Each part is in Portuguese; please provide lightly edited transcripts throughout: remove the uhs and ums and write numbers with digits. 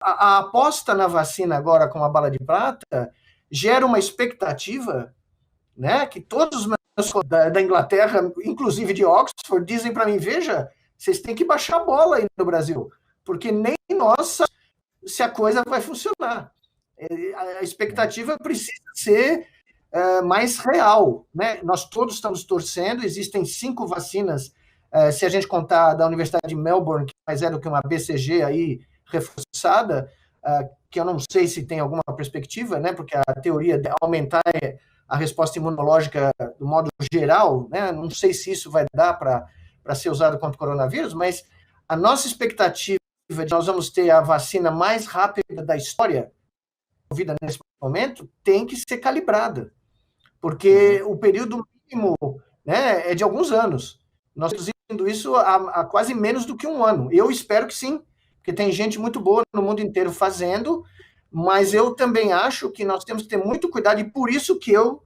a aposta na vacina agora com a bala de prata gera uma expectativa, né, que todos os meus da Inglaterra, inclusive de Oxford, dizem para mim, veja, vocês têm que baixar a bola aí no Brasil, porque nem nós se a coisa vai funcionar. A expectativa precisa ser mais real, né? Nós todos estamos torcendo, existem 5 vacinas, se a gente contar da Universidade de Melbourne, que mais é do que uma BCG aí reforçada, que eu não sei se tem alguma perspectiva, né? Porque a teoria de aumentar a resposta imunológica do modo geral, né? Não sei se isso vai dar para ser usado contra o coronavírus, mas a nossa expectativa de nós vamos ter a vacina mais rápida da história, vida nesse momento, tem que ser calibrada, porque o período mínimo, né, é de alguns anos. Nós estamos reduzindo isso a quase menos do que um ano. Eu espero que sim, porque tem gente muito boa no mundo inteiro fazendo, mas eu também acho que nós temos que ter muito cuidado, e por isso que eu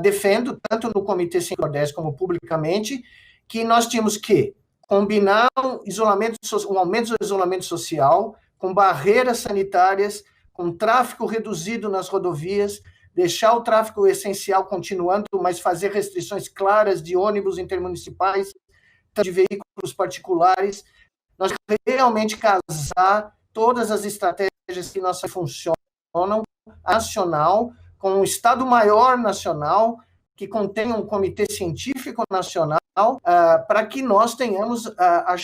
defendo, tanto no Comitê 510 como publicamente, que nós tínhamos que combinar um aumento do isolamento social com barreiras sanitárias, com tráfego reduzido nas rodovias, deixar o tráfego essencial continuando, mas fazer restrições claras de ônibus intermunicipais, de veículos particulares, nós realmente casar todas as estratégias que nós funcionam, nacional, com um Estado-Maior nacional, que contenha um comitê científico nacional, para que nós tenhamos a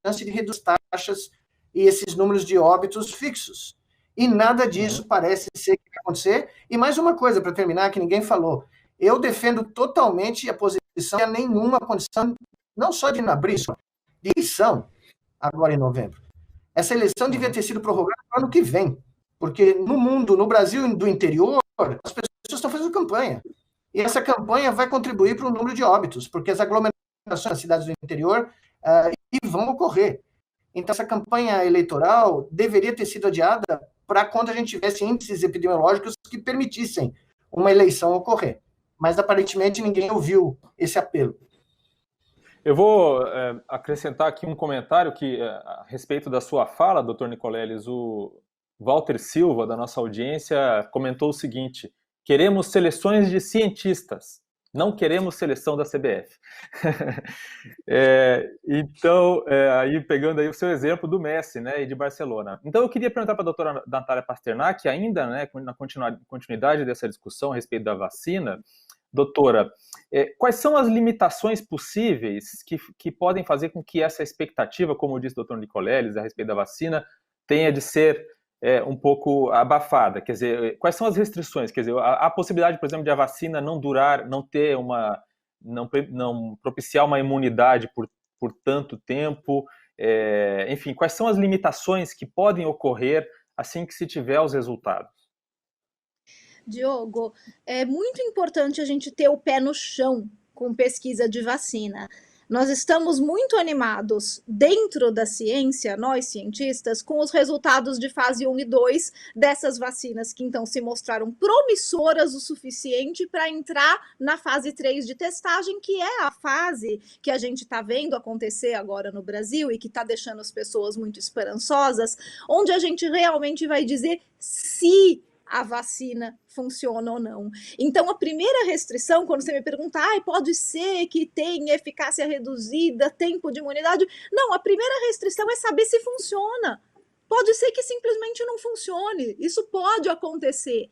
chance de reduzir taxas e esses números de óbitos fixos. E nada disso parece ser que vai acontecer. E mais uma coisa, para terminar, que ninguém falou. Eu defendo totalmente a posição, não há nenhuma condição, não só de abrir, de eleição, agora em novembro. Essa eleição devia ter sido prorrogada para o ano que vem, porque no mundo, no Brasil do interior, as pessoas estão fazendo campanha. E essa campanha vai contribuir para o número de óbitos, porque as aglomerações nas cidades do interior vão ocorrer. Então, essa campanha eleitoral deveria ter sido adiada para quando a gente tivesse índices epidemiológicos que permitissem uma eleição ocorrer. Mas, aparentemente, ninguém ouviu esse apelo. Eu vou acrescentar aqui um comentário que, a respeito da sua fala, doutor Nicoleles, o Walter Silva, da nossa audiência, comentou o seguinte: queremos seleções de cientistas, não queremos seleção da CBF. Então, aí pegando aí o seu exemplo do Messi, né, e de Barcelona. Então, eu queria perguntar para a doutora Natália Pasternak, ainda, né, na continuidade dessa discussão a respeito da vacina, doutora, quais são as limitações possíveis que podem fazer com que essa expectativa, como disse o doutor Nicoleles, a respeito da vacina, tenha de ser um pouco abafada? Quer dizer, quais são as restrições? Quer dizer, a possibilidade, por exemplo, de a vacina não durar, não ter não propiciar uma imunidade por tanto tempo, enfim, quais são as limitações que podem ocorrer assim que se tiver os resultados? Diogo, é muito importante a gente ter o pé no chão com pesquisa de vacina. Nós estamos muito animados dentro da ciência, nós cientistas, com os resultados de fase 1 e 2 dessas vacinas que então se mostraram promissoras o suficiente para entrar na fase 3 de testagem, que é a fase que a gente está vendo acontecer agora no Brasil e que está deixando as pessoas muito esperançosas, onde a gente realmente vai dizer se a vacina funciona ou não. Então, a primeira restrição, quando você me pergunta, pode ser que tenha eficácia reduzida, tempo de imunidade, não, a primeira restrição é saber se funciona. Pode ser que simplesmente não funcione, isso pode acontecer.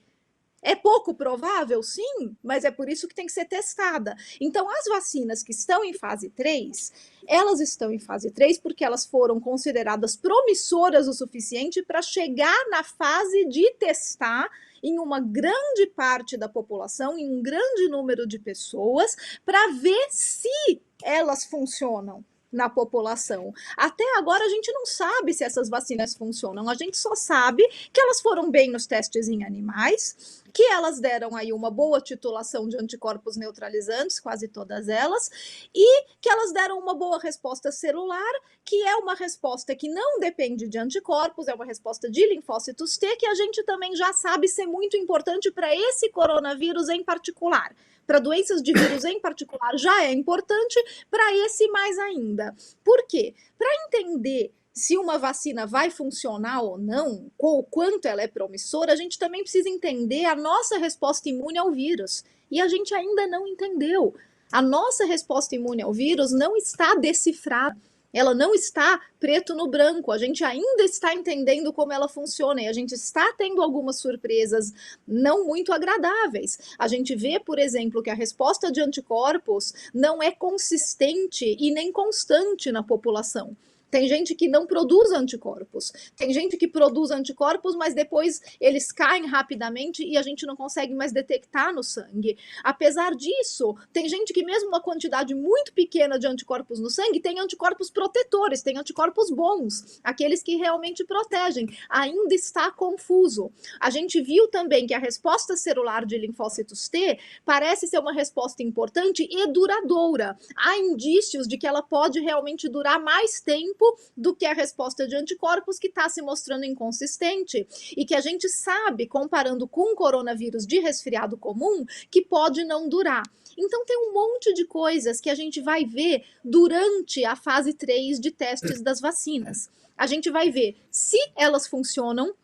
É pouco provável? Sim, mas é por isso que tem que ser testada. Então, as vacinas que estão em fase 3, elas estão em fase 3 porque elas foram consideradas promissoras o suficiente para chegar na fase de testar em uma grande parte da população, em um grande número de pessoas, para ver se elas funcionam na população. Até agora a gente não sabe se essas vacinas funcionam, a gente só sabe que elas foram bem nos testes em animais, que elas deram aí uma boa titulação de anticorpos neutralizantes, quase todas elas, e que elas deram uma boa resposta celular, que é uma resposta que não depende de anticorpos, é uma resposta de linfócitos T, que a gente também já sabe ser muito importante para esse coronavírus em particular. Para doenças de vírus em particular já é importante, para esse mais ainda. Por quê? Para entender se uma vacina vai funcionar ou não, ou quanto ela é promissora, a gente também precisa entender a nossa resposta imune ao vírus. E a gente ainda não entendeu. A nossa resposta imune ao vírus não está decifrada. Ela não está preto no branco, a gente ainda está entendendo como ela funciona e a gente está tendo algumas surpresas não muito agradáveis. A gente vê, por exemplo, que a resposta de anticorpos não é consistente e nem constante na população. Tem gente que não produz anticorpos. Tem gente que produz anticorpos, mas depois eles caem rapidamente e a gente não consegue mais detectar no sangue. Apesar disso, tem gente que mesmo uma quantidade muito pequena de anticorpos no sangue tem anticorpos protetores, tem anticorpos bons, aqueles que realmente protegem. Ainda está confuso. A gente viu também que a resposta celular de linfócitos T parece ser uma resposta importante e duradoura. Há indícios de que ela pode realmente durar mais tempo do que a resposta de anticorpos, que está se mostrando inconsistente e que a gente sabe, comparando com o coronavírus de resfriado comum, que pode não durar. Então tem um monte de coisas que a gente vai ver durante a fase 3 de testes das vacinas. A gente vai ver se elas funcionam,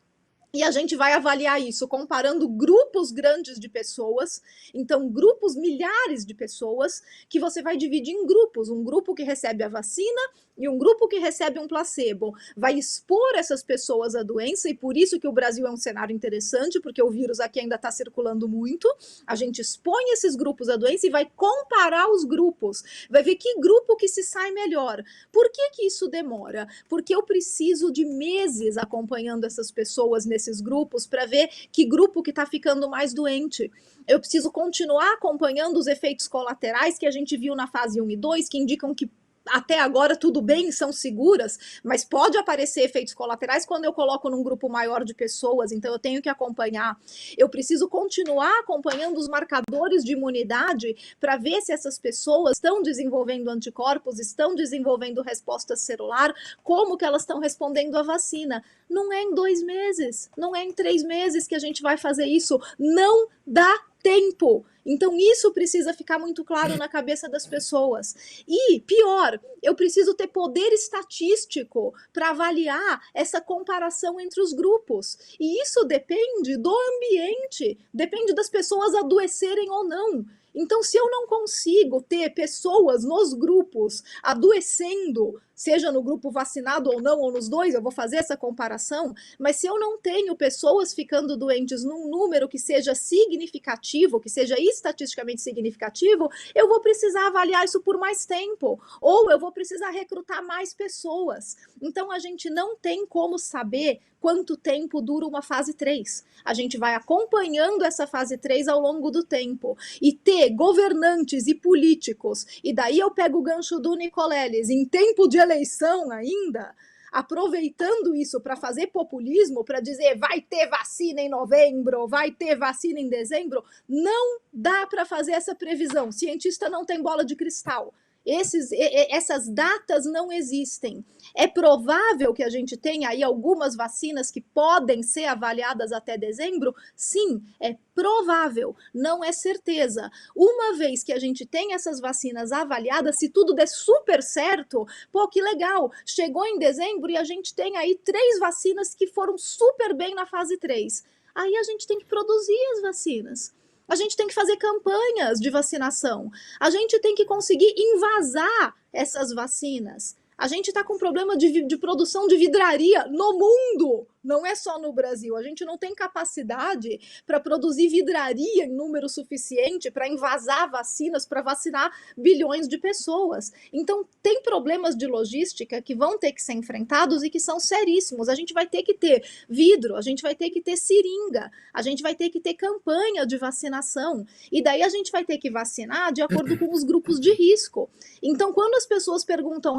e a gente vai avaliar isso comparando grupos grandes de pessoas, então grupos, milhares de pessoas, que você vai dividir em grupos, um grupo que recebe a vacina e um grupo que recebe um placebo. Vai expor essas pessoas à doença, e por isso que o Brasil é um cenário interessante, porque o vírus aqui ainda está circulando muito. A gente expõe esses grupos à doença e vai comparar os grupos, vai ver que grupo que se sai melhor. Por que isso demora? Porque eu preciso de meses acompanhando essas pessoas nesses grupos para ver que grupo que está ficando mais doente. Eu preciso continuar acompanhando os efeitos colaterais que a gente viu na fase 1 e 2, que indicam que até agora tudo bem, são seguras, mas pode aparecer efeitos colaterais quando eu coloco num grupo maior de pessoas, então eu tenho que acompanhar. Eu preciso continuar acompanhando os marcadores de imunidade para ver se essas pessoas estão desenvolvendo anticorpos, estão desenvolvendo resposta celular, como que elas estão respondendo à vacina. Não é em 2 meses, não é em 3 meses que a gente vai fazer isso, não dá tempo. Então isso precisa ficar muito claro na cabeça das pessoas. E, pior, eu preciso ter poder estatístico para avaliar essa comparação entre os grupos. E isso depende do ambiente, depende das pessoas adoecerem ou não. Então, se eu não consigo ter pessoas nos grupos adoecendo, seja no grupo vacinado ou não, ou nos dois, eu vou fazer essa comparação, mas se eu não tenho pessoas ficando doentes num número que seja significativo, que seja estatisticamente significativo, eu vou precisar avaliar isso por mais tempo, ou eu vou precisar recrutar mais pessoas. Então, a gente não tem como saber quanto tempo dura uma fase 3. A gente vai acompanhando essa fase 3 ao longo do tempo. E ter governantes e políticos, e daí eu pego o gancho do Nicoleles, em tempo de eleição ainda, aproveitando isso para fazer populismo, para dizer vai ter vacina em novembro, vai ter vacina em dezembro, não dá para fazer essa previsão. O cientista não tem bola de cristal. Essas datas não existem. É provável que a gente tenha aí algumas vacinas que podem ser avaliadas até dezembro? Sim, é provável, não é certeza. Uma vez que a gente tem essas vacinas avaliadas, se tudo der super certo, pô, que legal, chegou em dezembro e a gente tem aí 3 vacinas que foram super bem na fase 3. Aí a gente tem que produzir as vacinas. A gente tem que fazer campanhas de vacinação. A gente tem que conseguir invasar essas vacinas. A gente está com problema de produção de vidraria no mundo, não é só no Brasil. A gente não tem capacidade para produzir vidraria em número suficiente para invasar vacinas, para vacinar bilhões de pessoas. Então, tem problemas de logística que vão ter que ser enfrentados e que são seríssimos. A gente vai ter que ter vidro, a gente vai ter que ter seringa, a gente vai ter que ter campanha de vacinação. E daí a gente vai ter que vacinar de acordo com os grupos de risco. Então, quando as pessoas perguntam,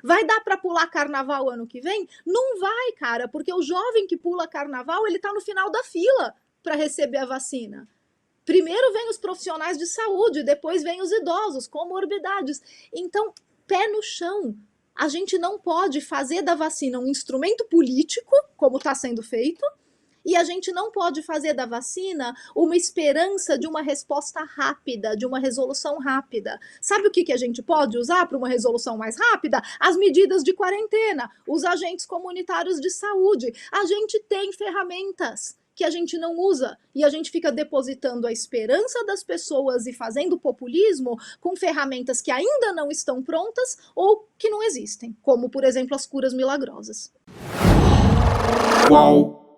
vai dar para pular carnaval ano que vem? Não vai, cara, porque o jovem que pula carnaval, ele está no final da fila para receber a vacina. Primeiro vem os profissionais de saúde, depois vem os idosos, comorbidades. Então, pé no chão. A gente não pode fazer da vacina um instrumento político, como está sendo feito, E a gente não pode fazer da vacina uma esperança de uma resposta rápida, de uma resolução rápida. Sabe o que a gente pode usar para uma resolução mais rápida? As medidas de quarentena, os agentes comunitários de saúde. A gente tem ferramentas que a gente não usa e a gente fica depositando a esperança das pessoas e fazendo populismo com ferramentas que ainda não estão prontas ou que não existem, como, por exemplo, as curas milagrosas. Qual